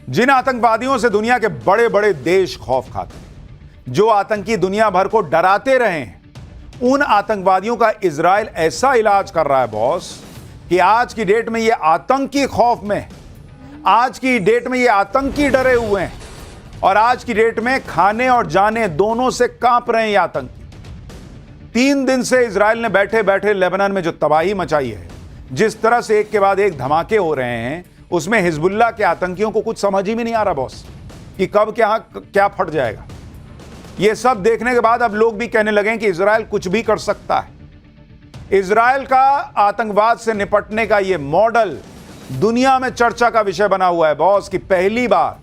जिन आतंकवादियों से दुनिया के बड़े बड़े देश खौफ खाते हैं, जो आतंकी दुनिया भर को डराते रहे हैं, उन आतंकवादियों का इजराइल ऐसा इलाज कर रहा है बॉस कि आज की डेट में ये आतंकी खौफ में, आज की डेट में ये आतंकी डरे हुए हैं और आज की डेट में खाने और जाने दोनों से कांप रहे हैं ये आतंकी। 3 दिन से इजराइल ने बैठे बैठे लेबनान में जो तबाही मचाई है, जिस तरह से एक के बाद एक धमाके हो रहे हैं, उसमें हिजबुल्लाह के आतंकियों को कुछ समझ ही में नहीं आ रहा बॉस कि कब क्या फट जाएगा। यह सब देखने के बाद अब लोग भी कहने लगे कि इजराइल कुछ भी कर सकता है। इजराइल का आतंकवाद से निपटने का यह मॉडल दुनिया में चर्चा का विषय बना हुआ है बॉस कि पहली बार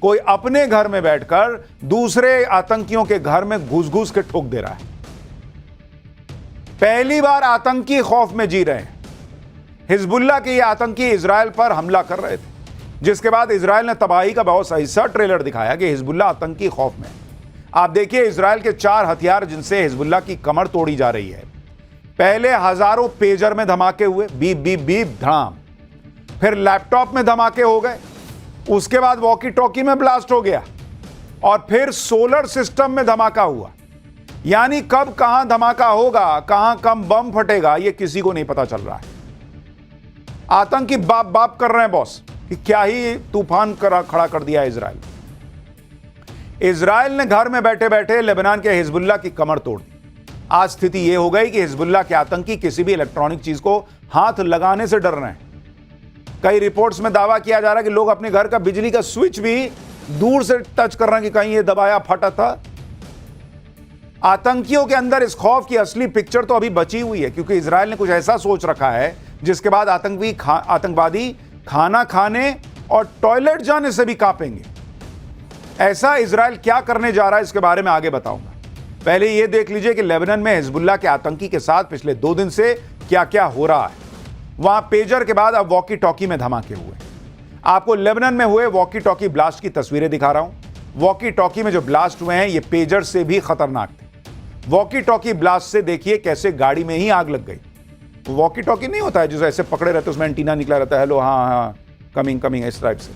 कोई अपने घर में बैठकर दूसरे आतंकियों के घर में घुस घुस के ठोक दे रहा है। पहली बार आतंकी खौफ में जी रहे हैं। हिजबुल्लाह के ये आतंकी इजराइल पर हमला कर रहे थे, जिसके बाद इजराइल ने तबाही का बहुत ऐसा ट्रेलर दिखाया कि हिजबुल्लाह आतंकी खौफ में। आप देखिए इजराइल के 4 हथियार जिनसे हिजबुल्लाह की कमर तोड़ी जा रही है। पहले हजारों पेजर में धमाके हुए, बीप बीप बीप धड़ाम। फिर लैपटॉप में धमाके हो गए, उसके बाद वॉकी टॉकी में ब्लास्ट हो गया और फिर सोलर सिस्टम में धमाका हुआ। यानी कब कहां धमाका होगा, कहां कम बम फटेगा, यह किसी को नहीं पता चल रहा है। आतंकी बाप बाप कर रहे हैं बॉस कि क्या ही तूफान खड़ा कर दिया इजराइल। इजराइल ने घर में बैठे बैठे लेबनान के हिजबुल्लाह की कमर तोड़ दी। आज स्थिति यह हो गई कि हिजबुल्लाह के आतंकी किसी भी इलेक्ट्रॉनिक चीज को हाथ लगाने से डर रहे हैं। कई रिपोर्ट्स में दावा किया जा रहा है कि लोग अपने घर का बिजली का स्विच भी दूर से टच कर रहे हैं कि कहीं यह दबाया फटा था। आतंकियों के अंदर इस खौफ की असली पिक्चर तो अभी बची हुई है, क्योंकि इजराइल ने कुछ ऐसा सोच रखा है जिसके बाद आतंकवादी खाना खाने और टॉयलेट जाने से भी कांपेंगे। ऐसा इजराइल क्या करने जा रहा है, इसके बारे में आगे बताऊंगा। पहले यह देख लीजिए कि लेबनान में हिजबुल्लाह के आतंकी के साथ पिछले 2 दिन से क्या क्या हो रहा है। वहां पेजर के बाद अब वॉकी टॉकी में धमाके हुए। आपको लेबनान में हुए वॉकी टॉकी ब्लास्ट की तस्वीरें दिखा रहा हूं। वॉकी टॉकी में जो ब्लास्ट हुए हैं, ये पेजर से भी खतरनाक थे। वॉकी टॉकी ब्लास्ट से देखिए कैसे गाड़ी में ही आग लग गई। वॉकी टॉकी नहीं होता है जो ऐसे पकड़े रहते, उसमें एंटीना निकला रहता है, हेलो हाँ हाँ कमिंग कमिंग, इस टाइप से।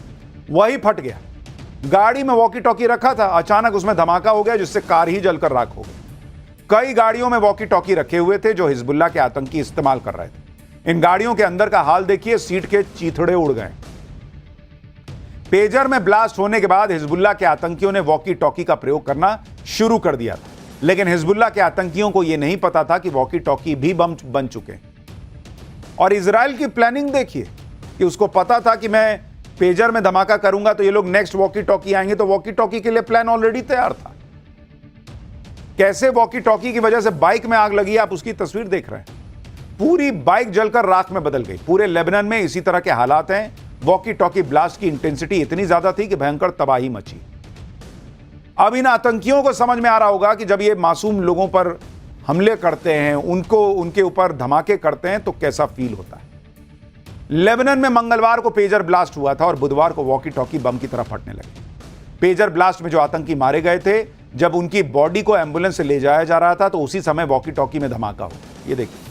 वही फट गया। गाड़ी में वॉकी टॉकी रखा था, अचानक उसमें धमाका हो गया जिससे कार ही जलकर राख हो गई। कई गाड़ियों में वॉकी टॉकी रखे हुए थे जो हिजबुल्लाह के आतंकी इस्तेमाल कर रहे थे। इन गाड़ियों के अंदर का हाल देखिए, सीट के चीथड़े उड़ गए। पेजर में ब्लास्ट होने के बाद हिजबुल्लाह के आतंकियों ने वॉकी टॉकी का प्रयोग करना शुरू कर दिया था, लेकिन हिजबुल्लाह के आतंकियों को यह नहीं पता था कि वॉकी टॉकी भी बम बन चुके हैं। और इजराइल की प्लानिंग देखिए कि उसको पता था कि मैं पेजर में धमाका करूंगा तो ये लोग नेक्स्ट वॉकी टॉकी आएंगे, तो वॉकी टॉकी के लिए प्लान ऑलरेडी तैयार था। कैसे वॉकी टॉकी की वजह से बाइक में आग लगी, आप उसकी तस्वीर देख रहे हैं। पूरी बाइक जलकर राख में बदल गई। पूरे लेबनान में इसी तरह के हालात हैं। वॉकी टॉकी ब्लास्ट की इंटेंसिटी इतनी ज्यादा थी कि भयंकर तबाही मची। अब इन आतंकियों को समझ में आ रहा होगा कि जब ये मासूम लोगों पर हमले करते हैं, उनके ऊपर धमाके करते हैं, तो कैसा फील होता है। लेबनान में मंगलवार को पेजर ब्लास्ट हुआ था और बुधवार को वॉकी टॉकी बम की तरह फटने लगे। पेजर ब्लास्ट में जो आतंकी मारे गए थे, जब उनकी बॉडी को एम्बुलेंस से ले जाया जा रहा था तो उसी समय वॉकी टॉकी में धमाका हो। ये देखिए,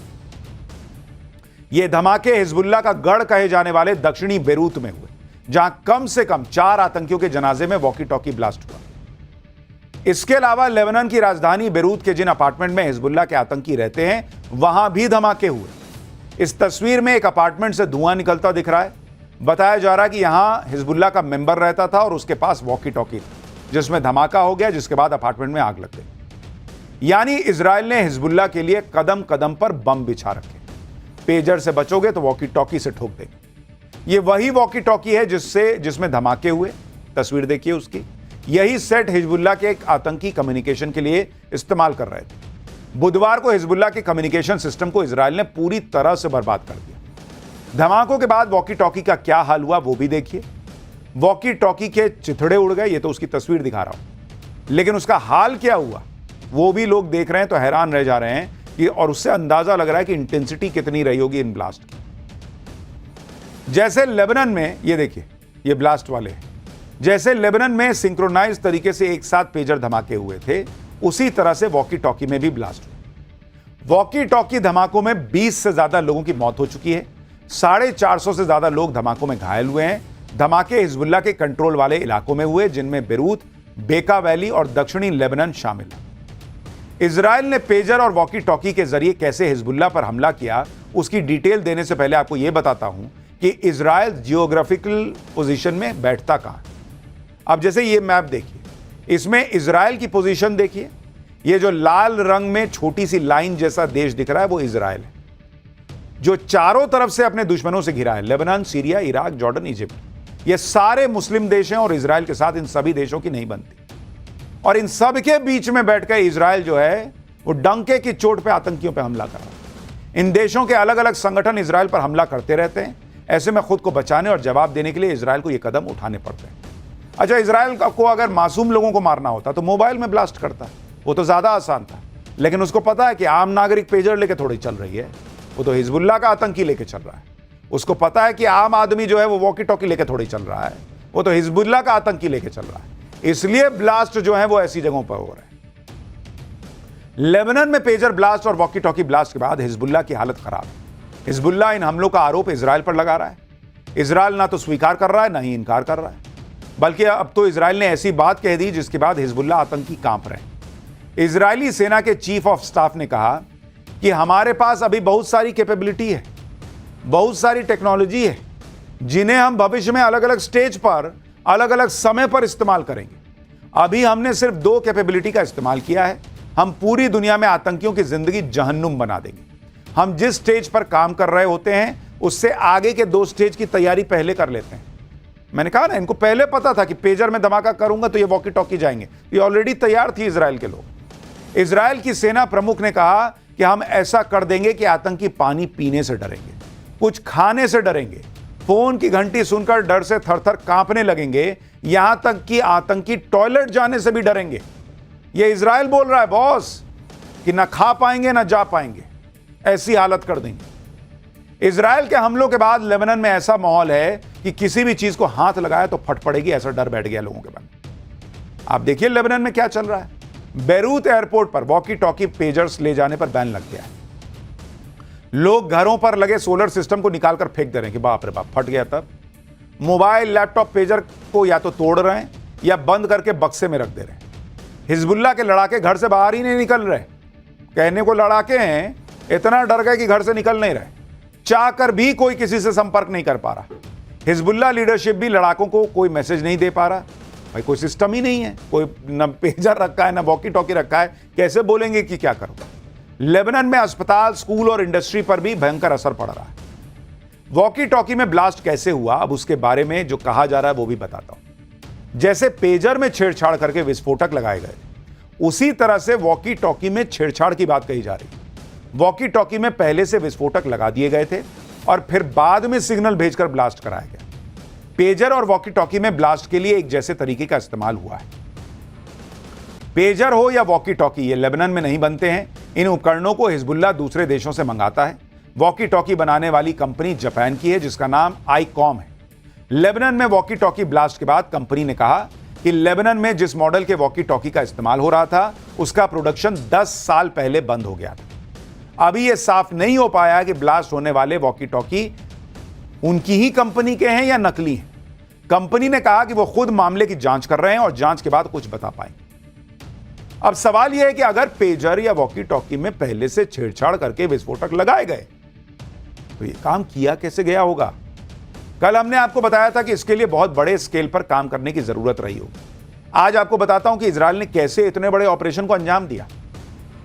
ये धमाके हिजबुल्लाह का गढ़ कहे जाने वाले दक्षिणी बेरूत में हुए, जहां कम से कम 4 आतंकियों के जनाजे में वॉकी टॉकी ब्लास्ट हुआ। इसके अलावा लेबनान की राजधानी बेरूत के जिन अपार्टमेंट में हिजबुल्लाह के आतंकी रहते हैं, वहां भी धमाके हुए। इस तस्वीर में एक अपार्टमेंट से धुआं निकलता दिख रहा है। बताया जा रहा है कि यहां हिजबुल्लाह का मेंबर रहता था और उसके पास वॉकी टॉकी था, जिसमें धमाका हो गया, जिसके बाद अपार्टमेंट में आग लग गई। यानी इजराइल ने हिजबुल्लाह के लिए कदम कदम पर बम बिछा रखे। पेजर से बचोगे तो वॉकी टॉकी से ठोक देंगे। ये वही वॉकी टॉकी है जिसमें धमाके हुए। तस्वीर देखिए उसकी। यही सेट हिजबुल्लाह के एक आतंकी कम्युनिकेशन के लिए इस्तेमाल कर रहे थे। बुधवार को हिजबुल्लाह के कम्युनिकेशन सिस्टम को इजराइल ने पूरी तरह से बर्बाद कर दिया। धमाकों के बाद वॉकी टॉकी का क्या हाल हुआ वो भी देखिए। वॉकी टॉकी के चिथड़े उड़ गए, ये तो उसकी तस्वीर दिखा रहा हूं, लेकिन उसका हाल क्या हुआ वो भी लोग देख रहे हैं तो हैरान रह जा रहे हैं कि, और उससे अंदाजा लग रहा है कि इंटेंसिटी कितनी रही होगी इन ब्लास्ट की। जैसे लेबनान में, ये देखिए ये ब्लास्ट वाले हैं, जैसे लेबनान में सिंक्रोनाइज तरीके से एक साथ पेजर धमाके हुए थे, उसी तरह से वॉकी टॉकी में भी ब्लास्ट हुआ। वॉकी टॉकी धमाकों में 20 से ज्यादा लोगों की मौत हो चुकी है। 450 से ज्यादा लोग धमाकों में घायल हुए हैं, धमाके हिजबुल्लाह के कंट्रोल वाले इलाकों में हुए, जिनमें बेरूत, बेका वैली और दक्षिणी लेबनान शामिल है। इजराइल ने पेजर और वॉकी टॉकी के जरिए कैसे हिजबुल्लाह पर हमला किया, उसकी डिटेल देने से पहले आपको यह बताता हूं कि इजराइल जियोग्राफिकल पोजीशन में बैठता कहां। अब जैसे ये मैप देखिए, इसमें इजराइल की पोजीशन देखिए। ये जो लाल रंग में छोटी सी लाइन जैसा देश दिख रहा है वो इजराइल है, जो चारों तरफ से अपने दुश्मनों से घिरा है। Lebanon, Syria, Iraq, Jordan, Egypt, ये सारे मुस्लिम देश हैं और इजराइल के साथ इन सभी देशों की नहीं बनती। और इन सब के बीच में बैठकर इजराइल जो है वो डंके की चोट पे आतंकियों पे हमला कर रहा है। इन देशों के अलग अलग संगठन इजराइल पर हमला करते रहते हैं। ऐसे में खुद को बचाने और जवाब देने के लिए इजराइल को ये कदम उठाने पड़ते हैं। अच्छा, इजराइल को अगर मासूम लोगों को मारना होता तो मोबाइल में ब्लास्ट करता, वो तो ज्यादा आसान था। लेकिन उसको पता है कि आम नागरिक पेजर लेके थोड़ी चल रही है, वो तो हिजबुल्लाह का आतंकी लेके चल रहा है। उसको पता है कि आम आदमी जो है वो वॉकी टॉकी लेके थोड़ी चल रहा है, वो तो हिजबुल्लाह का आतंकी लेके चल रहा है। इसलिए ब्लास्ट जो है वो ऐसी जगहों पर हो रहे हैं। लेबनान में पेजर ब्लास्ट और वॉकी टॉकी ब्लास्ट के बाद हिजबुल्लाह की हालत खराब है। हिजबुल्लाह इन हमलों का आरोप इजराइल पर लगा रहा है। इजराइल ना तो स्वीकार कर रहा है, ना ही इनकार कर रहा है, बल्कि अब तो इजराइल ने ऐसी बात कह दी जिसके बाद हिजबुल्लाह आतंकी कांप रहे हैं। इजरायली सेना के चीफ ऑफ स्टाफ ने कहा कि हमारे पास अभी बहुत सारी कैपेबिलिटी है, बहुत सारी टेक्नोलॉजी है, जिन्हें हम भविष्य में अलग अलग स्टेज पर, अलग अलग समय पर इस्तेमाल करेंगे। अभी हमने सिर्फ 2 कैपेबिलिटी का इस्तेमाल किया है। हम पूरी दुनिया में आतंकियों की जिंदगी जहन्नुम बना देंगे। हम जिस स्टेज पर काम कर रहे होते हैं उससे आगे के 2 स्टेज की तैयारी पहले कर लेते हैं। मैंने कहा ना, इनको पहले पता था कि पेजर में धमाका करूंगा तो ये वॉकी टॉकी जाएंगे। ये ऑलरेडी तैयार थी इजराइल के लोग। इजराइल की सेना प्रमुख ने कहा कि हम ऐसा कर देंगे कि आतंकी पानी पीने से डरेंगे, कुछ खाने से डरेंगे, फोन की घंटी सुनकर डर से थरथर कांपने लगेंगे, यहां तक कि आतंकी टॉयलेट जाने से भी डरेंगे। यह इजराइल बोल रहा है बॉस कि ना खा पाएंगे ना जा पाएंगे, ऐसी हालत कर देंगे। इजराइल के हमलों के बाद लेबनान में ऐसा माहौल है कि किसी भी चीज को हाथ लगाया तो फट पड़ेगी, ऐसा डर बैठ गया लोगों के मन। आप देखिए लेबनान में क्या चल रहा है। बेरूत एयरपोर्ट पर वॉकी टॉकी पेजर्स ले जाने पर बैन लग गया है। लोग घरों पर लगे सोलर सिस्टम को निकालकर फेंक दे रहे हैं कि बाप रे बाप फट गया। तब मोबाइल, लैपटॉप, पेजर को या तो तोड़ रहे हैं या बंद करके बक्से में रख दे रहे हैं। हिजबुल्लाह के लड़ाके घर से बाहर ही नहीं निकल रहे। कहने को लड़ाके हैं, इतना डर गए कि घर से निकल नहीं रहे। चाहकर भी कोई किसी से संपर्क नहीं कर पा रहा। हिजबुल्लाह लीडरशिप भी लड़ाकों को कोई मैसेज नहीं दे पा रहा। भाई कोई सिस्टम ही नहीं है, कोई न पेजर रखा है, न वॉकी टॉकी रखा है, कैसे बोलेंगे कि क्या करो। लेबनान में अस्पताल, स्कूल और इंडस्ट्री पर भी भयंकर असर पड़ रहा है। वॉकी टॉकी में ब्लास्ट कैसे हुआ, अब उसके बारे में जो कहा जा रहा है वो भी बताता हूं। जैसे पेजर में छेड़छाड़ करके विस्फोटक लगाए गए, उसी तरह से वॉकी टॉकी में छेड़छाड़ की बात कही जा रही है। वॉकी टॉकी में पहले से विस्फोटक लगा दिए गए थे और फिर बाद में सिग्नल भेजकर ब्लास्ट कराया गया। पेजर और वॉकी टॉकी में ब्लास्ट के लिए एक जैसे तरीके का इस्तेमाल हुआ है। पेजर हो या वॉकी टॉकी, ये लेबनान में नहीं बनते हैं। इन उपकरणों को हिजबुल्लाह दूसरे देशों से मंगाता है। वॉकी टॉकी बनाने वाली कंपनी जापान की है, जिसका नाम आईकॉम है। लेबनान में वॉकी टॉकी ब्लास्ट के बाद कंपनी ने कहा कि लेबनान में जिस मॉडल के वॉकी टॉकी का इस्तेमाल हो रहा था उसका प्रोडक्शन 10 साल पहले बंद हो गया था। अभी यह साफ नहीं हो पाया कि ब्लास्ट होने वाले वॉकी टॉकी उनकी ही कंपनी के हैं या नकली हैं। कंपनी ने कहा कि वो खुद मामले की जांच कर रहे हैं और जांच के बाद कुछ बता पाएंगे। अब सवाल यह है कि अगर पेजर या वॉकी टॉकी में पहले से छेड़छाड़ करके विस्फोटक लगाए गए तो यह काम किया कैसे गया होगा। कल हमने आपको बताया था कि इसके लिए बहुत बड़े स्केल पर काम करने की जरूरत रही होगी। आज आपको बताता हूं कि इजराइल ने कैसे इतने बड़े ऑपरेशन को अंजाम दिया।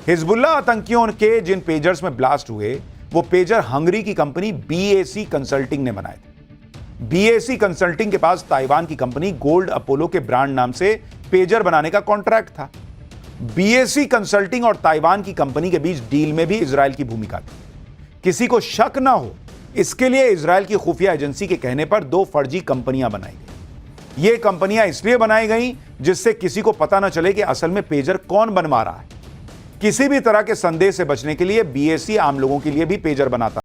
हिजबुल्लाह आतंकियों के जिन पेजर्स में ब्लास्ट हुए वो पेजर हंगरी की कंपनी BAC कंसल्टिंग ने बनाए थे। BAC कंसल्टिंग के पास ताइवान की कंपनी गोल्ड अपोलो के ब्रांड नाम से पेजर बनाने का कॉन्ट्रैक्ट था। BAC कंसल्टिंग और ताइवान की कंपनी के बीच डील में भी इजराइल की भूमिका थी। किसी को शक ना हो, इसके लिए इजराइल की खुफिया एजेंसी के कहने पर 2 फर्जी कंपनियां बनाई गई। ये कंपनियां इसलिए बनाई गई जिससे किसी को पता ना चले कि असल में पेजर कौन बनवा रहा है। किसी भी तरह के संदेह से बचने के लिए BAC आम लोगों के लिए भी पेजर बनाता